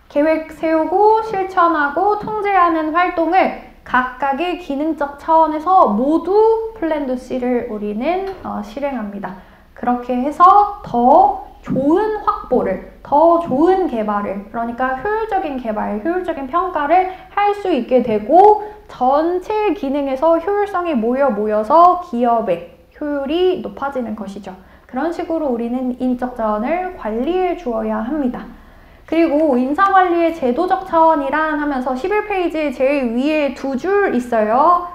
계획 세우고 실천하고 통제하는 활동을 각각의 기능적 차원에서 모두 플랜 C를 우리는 실행합니다. 그렇게 해서 더 좋은 확보를, 더 좋은 개발을, 그러니까 효율적인 개발, 효율적인 평가를 할 수 있게 되고 전체 기능에서 효율성이 모여서 기업의 효율이 높아지는 것이죠. 그런 식으로 우리는 인적 자원을 관리해 주어야 합니다. 그리고 인사관리의 제도적 차원이란 하면서 11페이지 제일 위에 두 줄 있어요.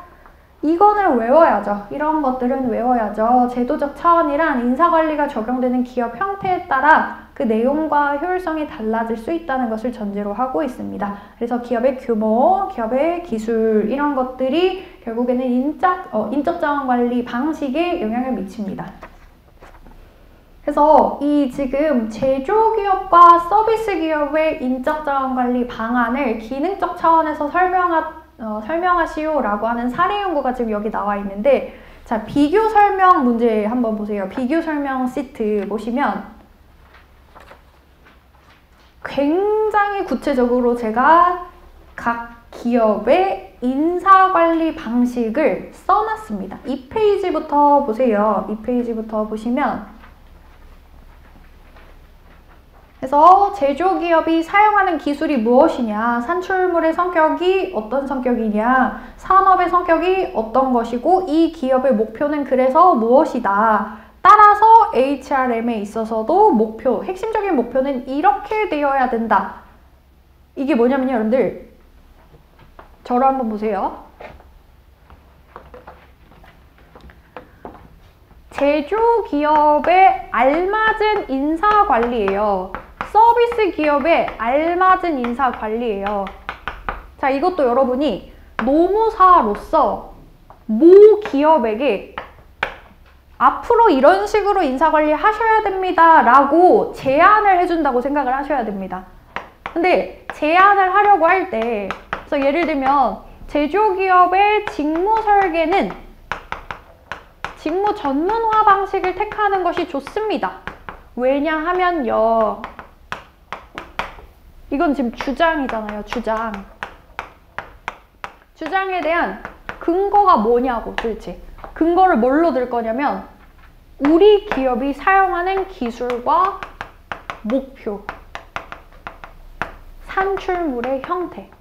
이거는 외워야죠. 이런 것들은 외워야죠. 제도적 차원이란 인사관리가 적용되는 기업 형태에 따라 그 내용과 효율성이 달라질 수 있다는 것을 전제로 하고 있습니다. 그래서 기업의 규모, 기업의 기술 이런 것들이 결국에는 인적 자원 관리 방식에 영향을 미칩니다. 그래서 이 지금 제조기업과 서비스 기업의 인적 자원 관리 방안을 기능적 차원에서 설명하시오라고 하는 사례 연구가 지금 여기 나와 있는데 자, 비교 설명 문제 한번 보세요. 비교 설명 시트 보시면 굉장히 구체적으로 제가 각 기업의 인사관리 방식을 써놨습니다. 이 페이지부터 보세요. 이 페이지부터 보시면 그래서 제조기업이 사용하는 기술이 무엇이냐, 산출물의 성격이 어떤 성격이냐, 산업의 성격이 어떤 것이고 이 기업의 목표는 그래서 무엇이다. 따라서 HRM에 있어서도 목표, 핵심적인 목표는 이렇게 되어야 된다. 이게 뭐냐면요, 여러분들. 저를 한번 보세요. 제조기업에 알맞은 인사관리예요. 서비스 기업에 알맞은 인사관리예요. 자, 이것도 여러분이 노무사로서 모 기업에게 앞으로 이런 식으로 인사관리 하셔야 됩니다 라고 제안을 해준다고 생각을 하셔야 됩니다. 근데 제안을 하려고 할 때, 그래서 예를 들면 제조기업의 직무 설계는 직무 전문화 방식을 택하는 것이 좋습니다. 왜냐하면요, 이건 지금 주장이잖아요. 주장에 대한 근거가 뭐냐고 도대체. 근거를 뭘로 들 거냐면 우리 기업이 사용하는 기술과 목표, 산출물의 형태를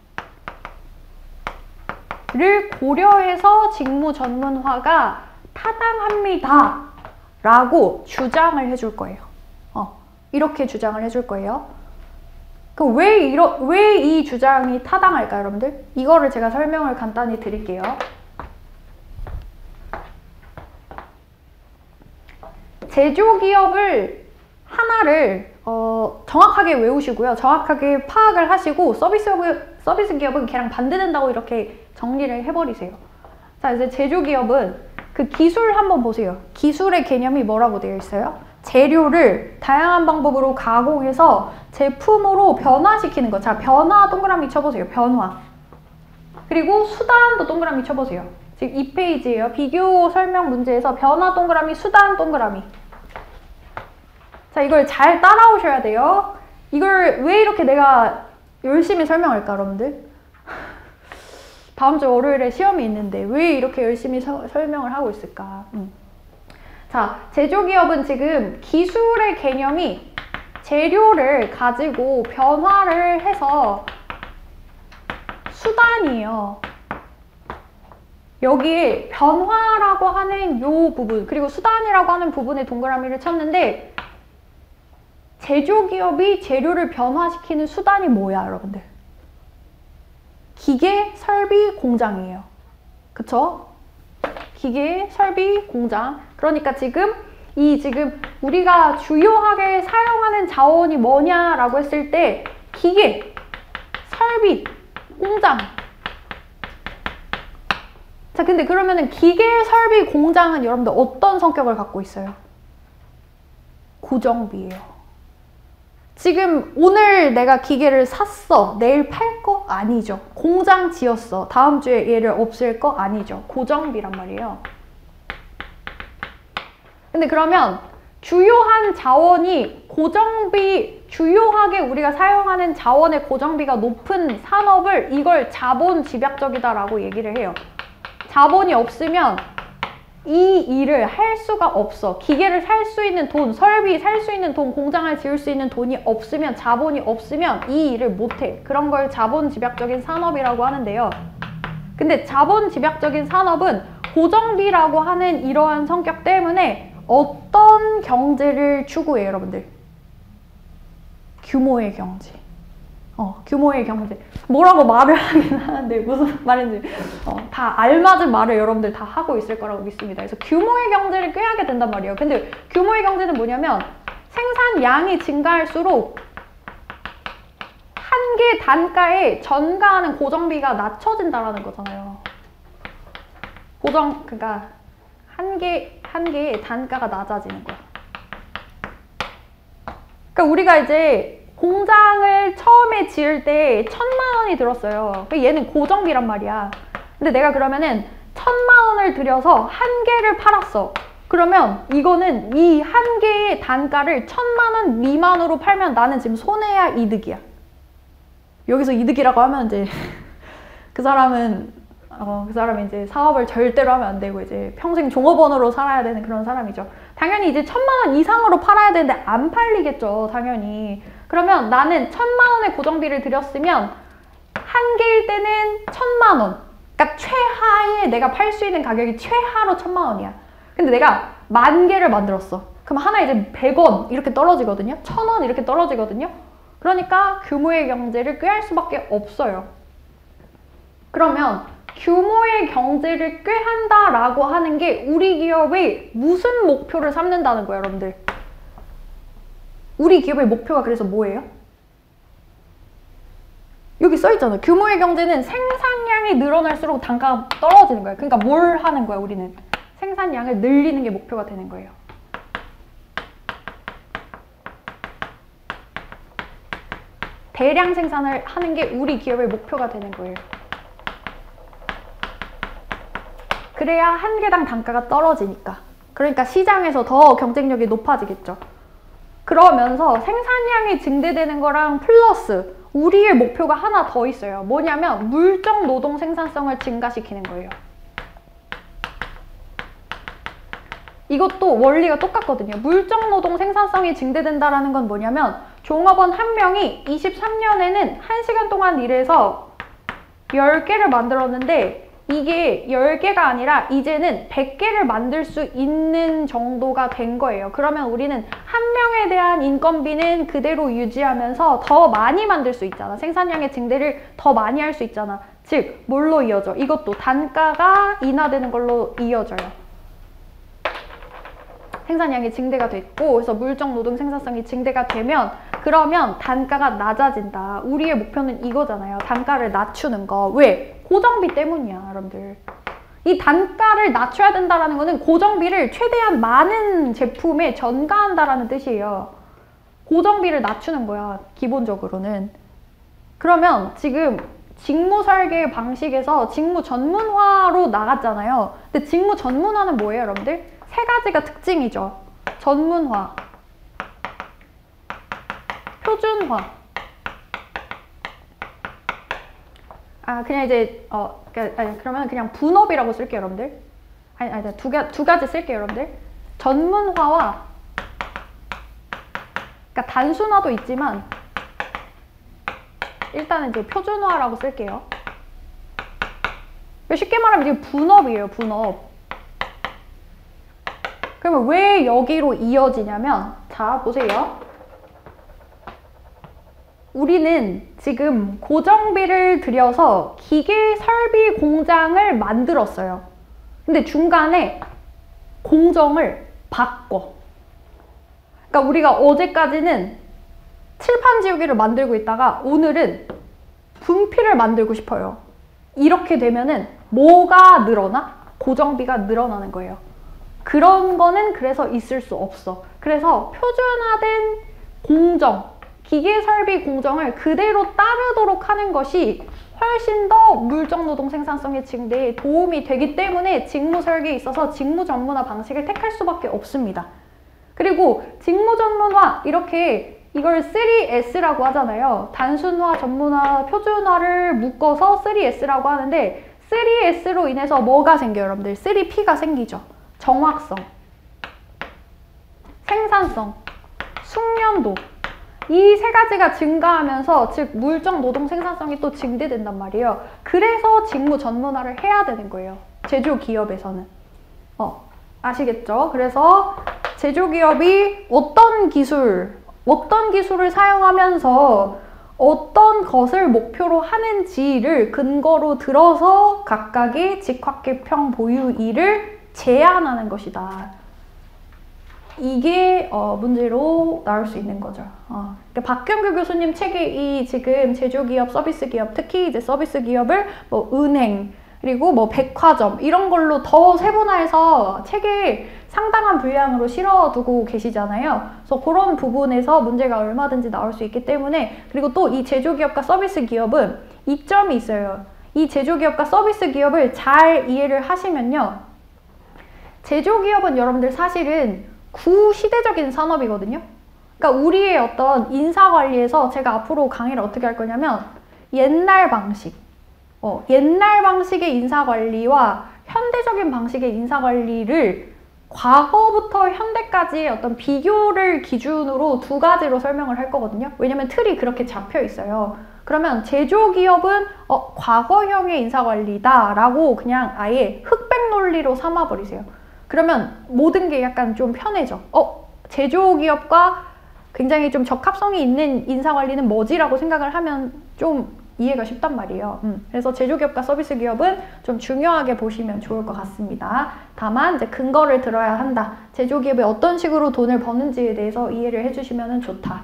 고려해서 직무 전문화가 타당합니다 라고 주장을 해줄 거예요. 이렇게 주장을 해줄 거예요. 그럼 왜 이 주장이 타당할까요, 여러분들? 이거를 제가 설명을 간단히 드릴게요. 제조기업을 하나를 정확하게 외우시고요. 정확하게 파악을 하시고 서비스 기업은 걔랑 반대된다고 이렇게 정리를 해버리세요. 자, 이제 제조기업은 그 기술 한번 보세요. 기술의 개념이 뭐라고 되어 있어요? 재료를 다양한 방법으로 가공해서 제품으로 변화시키는 거. 자, 변화 동그라미 쳐보세요. 변화. 그리고 수단도 동그라미 쳐보세요. 지금 이 페이지예요. 비교 설명 문제에서 변화 동그라미, 수단 동그라미. 자, 이걸 잘 따라오셔야 돼요. 이걸 왜 이렇게 내가 열심히 설명할까, 여러분들? 다음 주 월요일에 시험이 있는데 왜 이렇게 열심히 설명을 하고 있을까? 자, 제조기업은 지금 기술의 개념이 재료를 가지고 변화를 해서 수단이에요. 여기에 변화라고 하는 요 부분, 그리고 수단이라고 하는 부분에 동그라미를 쳤는데 제조기업이 재료를 변화시키는 수단이 뭐야, 여러분들? 기계 설비 공장이에요. 그쵸? 기계 설비 공장. 그러니까 지금 우리가 주요하게 사용하는 자원이 뭐냐라고 했을 때 기계, 설비, 공장. 자, 근데 그러면은 기계, 설비, 공장은 여러분들 어떤 성격을 갖고 있어요? 고정비예요. 지금 오늘 내가 기계를 샀어. 내일 팔 거? 아니죠. 공장 지었어. 다음 주에 얘를 없앨 거? 아니죠. 고정비란 말이에요. 근데 그러면 주요한 자원이 고정비, 주요하게 우리가 사용하는 자원의 고정비가 높은 산업을 이걸 자본 집약적이다라고 얘기를 해요. 자본이 없으면 이 일을 할 수가 없어. 기계를 살 수 있는 돈, 설비 살 수 있는 돈, 공장을 지을 수 있는 돈이 없으면, 자본이 없으면 이 일을 못해. 그런 걸 자본 집약적인 산업이라고 하는데요. 근데 자본 집약적인 산업은 고정비라고 하는 이러한 성격 때문에 어떤 경제를 추구해요, 여러분들? 규모의 경제. 규모의 경제. 뭐라고 말을 하긴 하는데 무슨 말인지 다 알맞은 말을 여러분들 다 하고 있을 거라고 믿습니다. 그래서 규모의 경제를 꾀하게 된단 말이에요. 근데 규모의 경제는 뭐냐면 생산량이 증가할수록 한 개 단가에 전가하는 고정비가 낮춰진다라는 거잖아요. 그러니까 한 개의 단가가 낮아지는 거야. 그러니까 우리가 이제 공장을 처음에 지을 때 1,000만 원이 들었어요. 얘는 고정비란 말이야. 근데 내가 그러면은 1,000만 원을 들여서 한 개를 팔았어. 그러면 이거는 이 한 개의 단가를 1,000만 원 미만으로 팔면 나는 지금 손해야 이득이야? 여기서 이득이라고 하면 이제 그 사람이 이제 사업을 절대로 하면 안 되고 이제 평생 종업원으로 살아야 되는 그런 사람이죠. 당연히 이제 1,000만 원 이상으로 팔아야 되는데 안 팔리겠죠, 당연히. 그러면 나는 1,000만 원의 고정비를 들였으면 한 개일 때는 1,000만 원. 그러니까 최하의 내가 팔 수 있는 가격이 최하로 1,000만 원이야. 근데 내가 10,000개를 만들었어. 그럼 하나 이제 100원 이렇게 떨어지거든요. 1,000원 이렇게 떨어지거든요. 그러니까 규모의 경제를 꾀할 수밖에 없어요. 그러면 규모의 경제를 꾀한다라고 하는 게 우리 기업의 무슨 목표를 삼는다는 거예요, 여러분들? 우리 기업의 목표가 그래서 뭐예요? 여기 써있잖아요. 규모의 경제는 생산량이 늘어날수록 단가가 떨어지는 거예요. 그러니까 뭘 하는 거야, 우리는? 생산량을 늘리는 게 목표가 되는 거예요. 대량 생산을 하는 게 우리 기업의 목표가 되는 거예요. 그래야 한 개당 단가가 떨어지니까. 그러니까 시장에서 더 경쟁력이 높아지겠죠. 그러면서 생산량이 증대되는 거랑 플러스 우리의 목표가 하나 더 있어요. 뭐냐면 물적 노동 생산성을 증가시키는 거예요. 이것도 원리가 똑같거든요. 물적 노동 생산성이 증대된다는 건 뭐냐면 종업원 한 명이 23년에는 1시간 동안 일해서 10개를 만들었는데 이게 10개가 아니라 이제는 100개를 만들 수 있는 정도가 된 거예요. 그러면 우리는 한 명에 대한 인건비는 그대로 유지하면서 더 많이 만들 수 있잖아. 생산량의 증대를 더 많이 할 수 있잖아. 즉, 뭘로 이어져? 이것도 단가가 인하되는 걸로 이어져요. 생산량이 증대가 됐고, 그래서 물적 노동 생산성이 증대가 되면 그러면 단가가 낮아진다. 우리의 목표는 이거잖아요. 단가를 낮추는 거. 왜? 고정비 때문이야, 여러분들. 이 단가를 낮춰야 된다는 거는 고정비를 최대한 많은 제품에 전가한다라는 뜻이에요. 고정비를 낮추는 거야, 기본적으로는. 그러면 지금 직무 설계 방식에서 직무 전문화로 나갔잖아요. 근데 직무 전문화는 뭐예요, 여러분들? 세 가지가 특징이죠. 전문화, 표준화. 그냥 이제 그러면 그냥 분업이라고 쓸게요, 여러분들. 두 가지 쓸게요, 여러분들. 전문화와, 그러니까 단순화도 있지만 일단은 이제 표준화라고 쓸게요. 쉽게 말하면 이게 분업이에요, 분업. 그러면 왜 여기로 이어지냐면, 자, 보세요. 우리는 지금 고정비를 들여서 기계 설비 공장을 만들었어요. 근데 중간에 공정을 바꿔. 그러니까 우리가 어제까지는 칠판 지우개를 만들고 있다가 오늘은 분필을 만들고 싶어요. 이렇게 되면은 뭐가 늘어나? 고정비가 늘어나는 거예요. 그런 거는 그래서 있을 수 없어. 그래서 표준화된 공정, 기계 설비 공정을 그대로 따르도록 하는 것이 훨씬 더 물적 노동 생산성의 증대에 도움이 되기 때문에 직무 설계에 있어서 직무 전문화 방식을 택할 수밖에 없습니다. 그리고 직무 전문화, 이렇게 이걸 3S라고 하잖아요. 단순화, 전문화, 표준화를 묶어서 3S라고 하는데 3S로 인해서 뭐가 생겨요, 여러분들? 3P가 생기죠. 정확성, 생산성, 숙련도. 이 세 가지가 증가하면서 즉 물적 노동 생산성이 또 증대된단 말이에요. 그래서 직무 전문화를 해야 되는 거예요. 제조기업에서는. 아시겠죠? 그래서 제조기업이 어떤 기술을 사용하면서 어떤 것을 목표로 하는지를 근거로 들어서 각각의 직화계평 보유일을 제한하는 것이다. 이게 문제로 나올 수 있는 거죠. 그러니까 박경규 교수님 책에 이 지금 제조기업, 서비스기업, 특히 이제 서비스기업을 뭐 은행, 그리고 뭐 백화점 이런 걸로 더 세분화해서 책에 상당한 분량으로 실어두고 계시잖아요. 그래서 그런 부분에서 문제가 얼마든지 나올 수 있기 때문에, 그리고 또 이 제조기업과 서비스기업은 이점이 있어요. 이 제조기업과 서비스 기업을 잘 이해를 하시면요. 제조기업은 여러분들 사실은 구시대적인 산업이거든요. 그러니까 우리의 어떤 인사관리에서 제가 앞으로 강의를 어떻게 할 거냐면 옛날 방식, 옛날 방식의 인사관리와 현대적인 방식의 인사관리를 과거부터 현대까지의 어떤 비교를 기준으로 두 가지로 설명을 할 거거든요. 왜냐면 틀이 그렇게 잡혀 있어요. 그러면 제조기업은 과거형의 인사관리다 라고 그냥 아예 흑백 논리로 삼아버리세요. 그러면 모든 게 약간 좀 편해져. 제조기업과 굉장히 좀 적합성이 있는 인사관리는 뭐지라고 생각을 하면 좀 이해가 쉽단 말이에요. 그래서 제조기업과 서비스 기업은 좀 중요하게 보시면 좋을 것 같습니다. 다만 이제 근거를 들어야 한다. 제조기업이 어떤 식으로 돈을 버는지에 대해서 이해를 해주시면 좋다.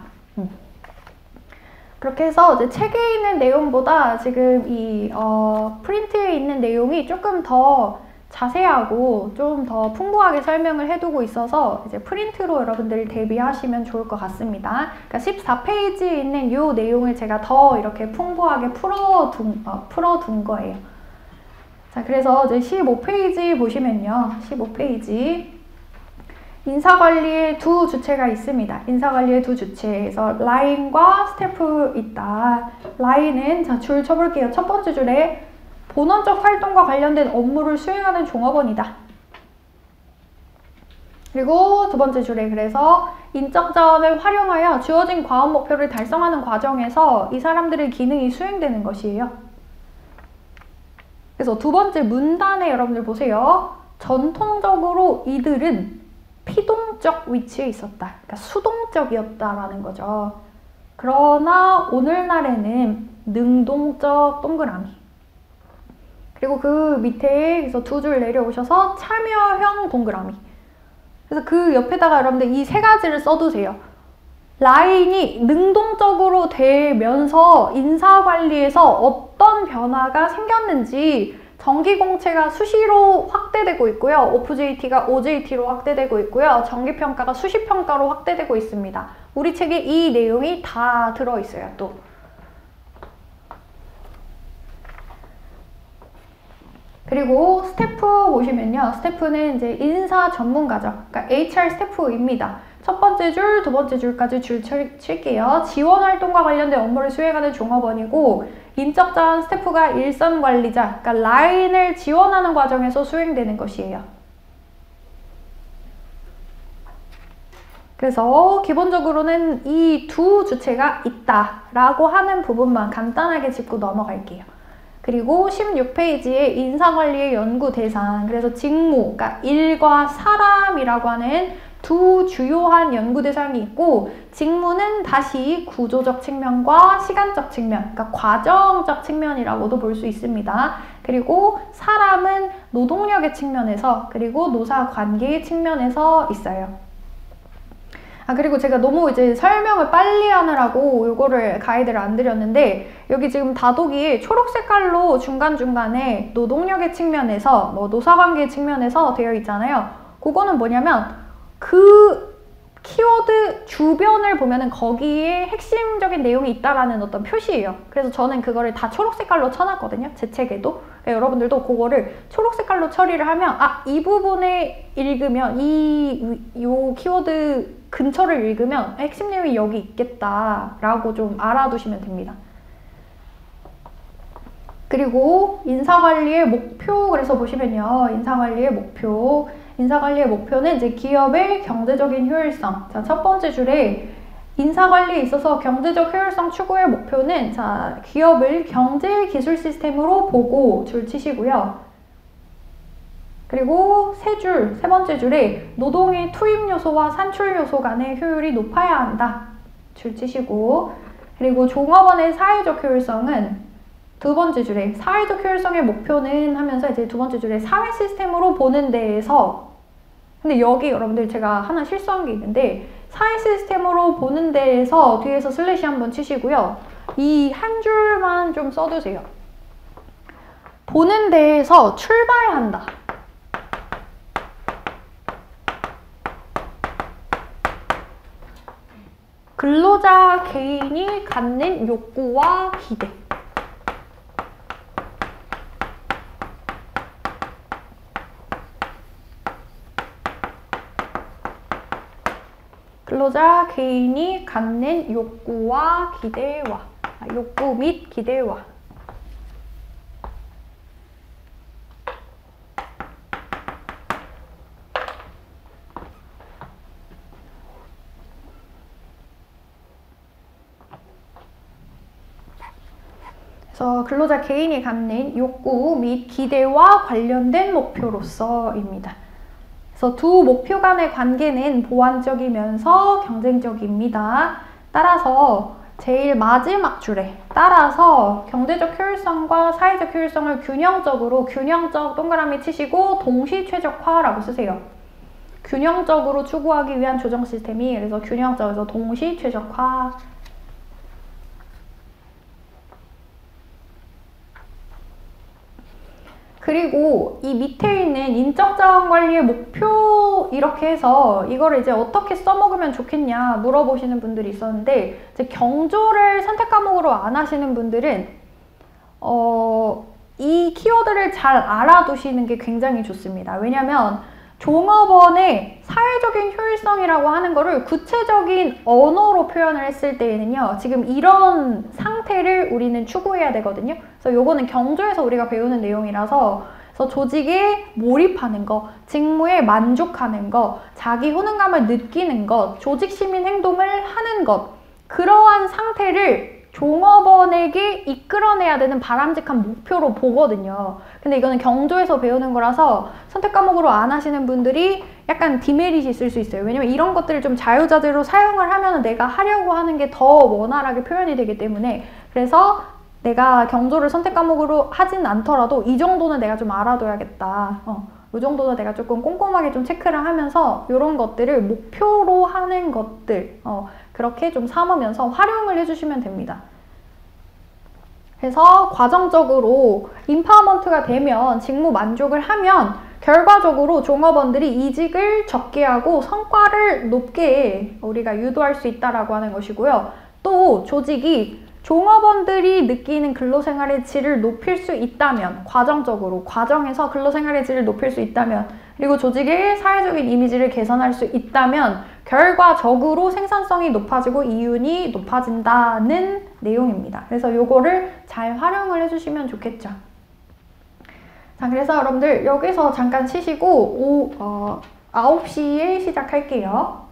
그렇게 해서 이제 책에 있는 내용보다 지금 이 프린트에 있는 내용이 조금 더 자세하고 좀 더 풍부하게 설명을 해두고 있어서 이제 프린트로 여러분들 대비하시면 좋을 것 같습니다. 그러니까 14페이지에 있는 이 내용을 제가 더 이렇게 풍부하게 풀어둔 거예요. 자, 그래서 이제 15페이지 보시면요. 15페이지. 인사관리의 두 주체가 있습니다. 인사관리의 두 주체에서 라인과 스태프 있다. 라인은 자, 줄 쳐볼게요. 첫 번째 줄에 본원적 활동과 관련된 업무를 수행하는 종업원이다. 그리고 두 번째 줄에 그래서 인적 자원을 활용하여 주어진 과업 목표를 달성하는 과정에서 이 사람들의 기능이 수행되는 것이에요. 그래서 두 번째 문단에 여러분들 보세요. 전통적으로 이들은 피동적 위치에 있었다. 그러니까 수동적이었다라는 거죠. 그러나 오늘날에는 능동적 동그라미. 그리고 그 밑에 그래서 두 줄 내려오셔서 참여형 동그라미. 그래서 그 옆에다가 여러분들 이 세 가지를 써두세요. 라인이 능동적으로 되면서 인사관리에서 어떤 변화가 생겼는지 정기공채가 수시로 확대되고 있고요. OFJT가 OJT로 확대되고 있고요. 정기평가가 수시평가로 확대되고 있습니다. 우리 책에 이 내용이 다 들어있어요. 또. 그리고 스태프 보시면요. 스태프는 이제 인사 전문가죠. 그러니까 HR 스태프입니다. 첫 번째 줄, 두 번째 줄까지 줄 칠게요. 지원 활동과 관련된 업무를 수행하는 종업원이고 인적 자원 스태프가 일선 관리자, 그러니까 라인을 지원하는 과정에서 수행되는 것이에요. 그래서 기본적으로는 이 두 주체가 있다라고 하는 부분만 간단하게 짚고 넘어갈게요. 그리고 16페이지에 인사관리의 연구 대상, 그래서 직무, 그러니까 일과 사람이라고 하는 두 주요한 연구 대상이 있고 직무는 다시 구조적 측면과 시간적 측면, 그러니까 과정적 측면이라고도 볼 수 있습니다. 그리고 사람은 노동력의 측면에서 그리고 노사관계의 측면에서 있어요. 그리고 제가 너무 이제 설명을 빨리 하느라고 요거를 가이드를 안 드렸는데 여기 지금 다독이 초록 색깔로 중간중간에 노동력의 측면에서 뭐 노사관계의 측면에서 되어 있잖아요. 그거는 뭐냐면 그 키워드 주변을 보면은 거기에 핵심적인 내용이 있다라는 어떤 표시예요. 그래서 저는 그거를 다 초록 색깔로 쳐놨거든요. 제 책에도. 그러니까 여러분들도 그거를 초록 색깔로 처리를 하면 이 부분에 읽으면 요 키워드 근처를 읽으면 핵심 내용이 여기 있겠다라고 좀 알아두시면 됩니다. 그리고 인사관리의 목표, 그래서 보시면요. 인사관리의 목표는 이제 기업의 경제적인 효율성. 자, 첫 번째 줄에 인사관리에 있어서 경제적 효율성 추구의 목표는 자, 기업을 경제 기술 시스템으로 보고 줄 치시고요. 그리고 세 번째 줄에 노동의 투입 요소와 산출 요소 간의 효율이 높아야 한다. 줄 치시고, 그리고 종업원의 사회적 효율성은 두 번째 줄에 사회적 효율성의 목표는 하면서 이제 두 번째 줄에 사회 시스템으로 보는 데에서, 근데 여기 여러분들 제가 하나 실수한 게 있는데 사회 시스템으로 보는 데에서 뒤에서 슬래시 한번 치시고요. 이 한 줄만 좀 써두세요. 보는 데에서 출발한다. 근로자 개인이 갖는 욕구와 기대. 근로자 개인이 갖는 욕구 및 기대와. 그래서 근로자 개인이 갖는 욕구 및 기대와 관련된 목표로서입니다. 그래서 두 목표 간의 관계는 보완적이면서 경쟁적입니다. 따라서 제일 마지막 줄에 따라서 경제적 효율성과 사회적 효율성을 균형적 동그라미 치시고 동시 최적화라고 쓰세요. 균형적으로 추구하기 위한 조정 시스템이 그래서 균형적에서 동시 최적화. 그리고 이 밑에 있는 인적 자원 관리의 목표 이렇게 해서 이거를 이제 어떻게 써먹으면 좋겠냐 물어보시는 분들이 있었는데 이제 경조를 선택 과목으로 안 하시는 분들은 이 키워드를 잘 알아두시는 게 굉장히 좋습니다. 왜냐면 종업원의 사회적인 효율성이라고 하는 거를 구체적인 언어로 표현을 했을 때에는요, 지금 이런 상태를 우리는 추구해야 되거든요. 그래서 요거는 경조에서 우리가 배우는 내용이라서, 그래서 조직에 몰입하는 거, 직무에 만족하는 거, 자기 효능감을 느끼는 것, 조직 시민 행동을 하는 것, 그러한 상태를 종업원에게 이끌어내야 되는 바람직한 목표로 보거든요. 근데 이거는 경조에서 배우는 거라서 선택 과목으로 안 하시는 분들이 약간 디메리트 있을 수 있어요. 왜냐면 이런 것들을 좀 자유자재로 사용을 하면 내가 하려고 하는 게 더 원활하게 표현이 되기 때문에, 그래서 내가 경조를 선택 과목으로 하진 않더라도 이 정도는 내가 좀 알아둬야겠다. 이 정도는 내가 조금 꼼꼼하게 좀 체크를 하면서 이런 것들을 목표로 하는 것들 그렇게 좀 삼으면서 활용을 해주시면 됩니다. 그래서 과정적으로 인파워먼트가 되면, 직무 만족을 하면 결과적으로 종업원들이 이직을 적게 하고 성과를 높게 우리가 유도할 수 있다라고 하는 것이고요. 또 조직이 종업원들이 느끼는 근로생활의 질을 높일 수 있다면, 과정에서 근로생활의 질을 높일 수 있다면, 그리고 조직의 사회적인 이미지를 개선할 수 있다면 결과적으로 생산성이 높아지고 이윤이 높아진다는 내용입니다. 그래서 요거를 잘 활용을 해주시면 좋겠죠. 자, 그래서 여러분들 여기서 잠깐 쉬시고 9시에 시작할게요.